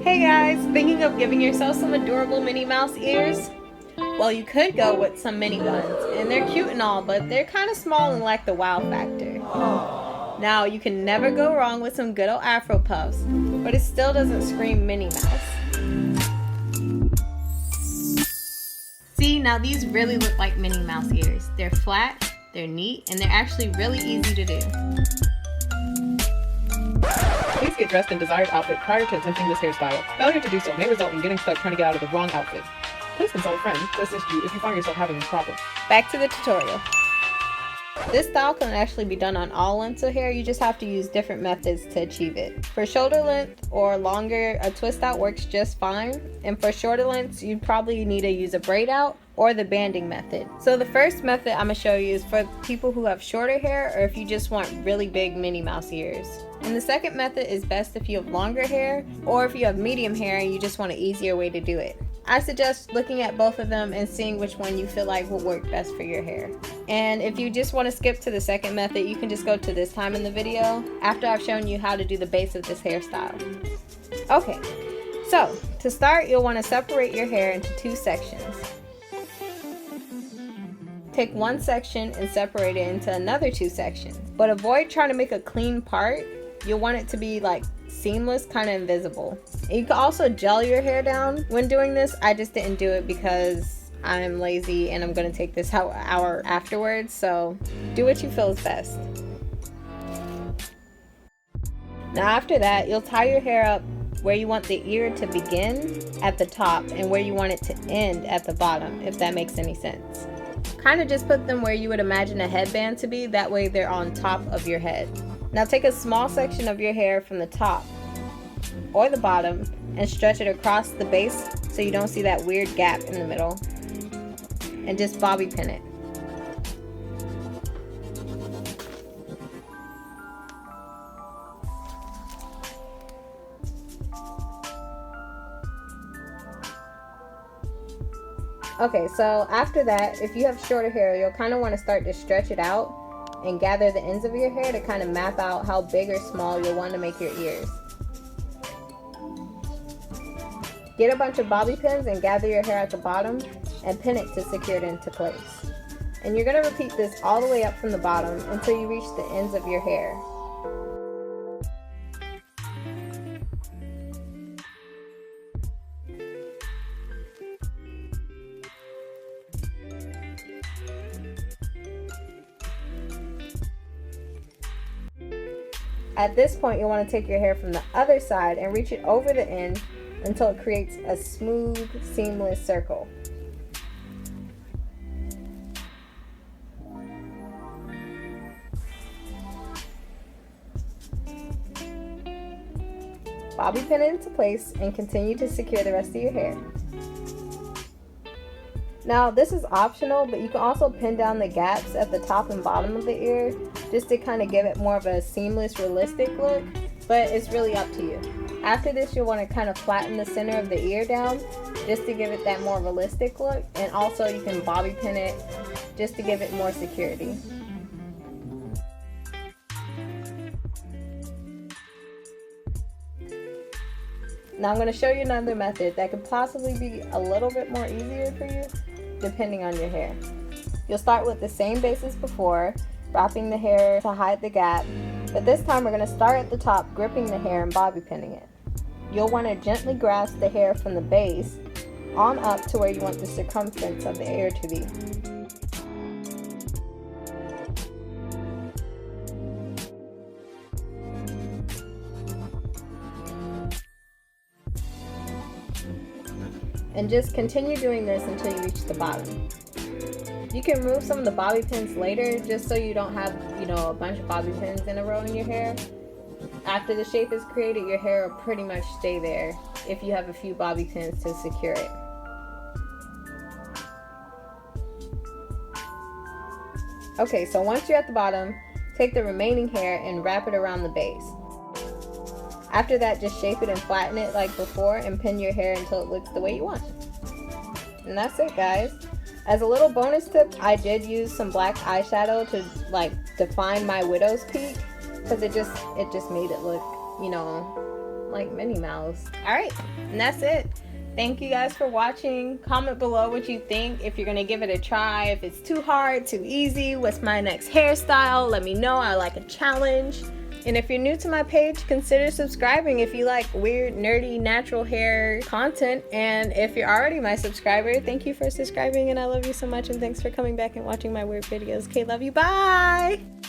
Hey guys, thinking of giving yourself some adorable Minnie Mouse ears? Well, you could go with some mini buns, and they're cute and all, but they're kind of small and lack the wow factor. Now, you can never go wrong with some good old Afro puffs, but it still doesn't scream Minnie Mouse. See, now these really look like Minnie Mouse ears. They're flat, they're neat, and they're actually really easy to do. Please get dressed in desired outfit prior to attempting this hairstyle. Failure to do so may result in getting stuck trying to get out of the wrong outfit. Please consult a friend to assist you if you find yourself having this problem. Back to the tutorial. This style can actually be done on all lengths of hair, you just have to use different methods to achieve it. For shoulder length or longer, a twist out works just fine, and for shorter lengths, you'd probably need to use a braid out or the banding method. So the first method I'm going to show you is for people who have shorter hair or if you just want really big Minnie Mouse ears. And the second method is best if you have longer hair or if you have medium hair and you just want an easier way to do it. I suggest looking at both of them and seeing which one you feel like will work best for your hair. And if you just want to skip to the second method, you can just go to this time in the video after I've shown you how to do the base of this hairstyle. Okay, so to start, you'll want to separate your hair into two sections. Take one section and separate it into another two sections, but avoid trying to make a clean part. You'll want it to be like seamless, kind of invisible. And you can also gel your hair down when doing this. I just didn't do it because I'm lazy and I'm going to take this hour afterwards, so do what you feel is best. Now after that, you'll tie your hair up where you want the ear to begin at the top and where you want it to end at the bottom, if that makes any sense. Kind of just put them where you would imagine a headband to be, that way they're on top of your head. Now take a small section of your hair from the top or the bottom and stretch it across the base so you don't see that weird gap in the middle, and just bobby pin it. Okay, so after that, if you have shorter hair, you'll kind of want to start to stretch it out and gather the ends of your hair to kind of map out how big or small you'll want to make your ears. Get a bunch of bobby pins and gather your hair at the bottom and pin it to secure it into place. And you're going to repeat this all the way up from the bottom until you reach the ends of your hair. At this point, you'll want to take your hair from the other side and reach it over the end until it creates a smooth, seamless circle. Bobby pin it into place and continue to secure the rest of your hair. Now this is optional, but you can also pin down the gaps at the top and bottom of the ear just to kind of give it more of a seamless, realistic look, but it's really up to you. After this, you'll want to kind of flatten the center of the ear down just to give it that more realistic look, and also you can bobby pin it just to give it more security. Now I'm going to show you another method that could possibly be a little bit more easier for you depending on your hair. You'll start with the same base as before, wrapping the hair to hide the gap, but this time we're going to start at the top, gripping the hair and bobby pinning it. You'll want to gently grasp the hair from the base on up to where you want the circumference of the ear to be. And just continue doing this until you reach the bottom. You can remove some of the bobby pins later just so you don't have, a bunch of bobby pins in a row in your hair. After the shape is created, your hair will pretty much stay there if you have a few bobby pins to secure it. Okay, so once you're at the bottom, take the remaining hair and wrap it around the base. After that, just shape it and flatten it like before and pin your hair until it looks the way you want. And that's it, guys. As a little bonus tip, I did use some black eyeshadow to define my widow's peak, because it just made it look, like Minnie Mouse. Alright, and that's it. Thank you guys for watching. Comment below what you think, if you're gonna give it a try, if it's too hard, too easy, what's my next hairstyle. Let me know. I like a challenge. And if you're new to my page, consider subscribing if you like weird, nerdy, natural hair content. And if you're already my subscriber, thank you for subscribing, and I love you so much, and thanks for coming back and watching my weird videos. Okay, love you. Bye!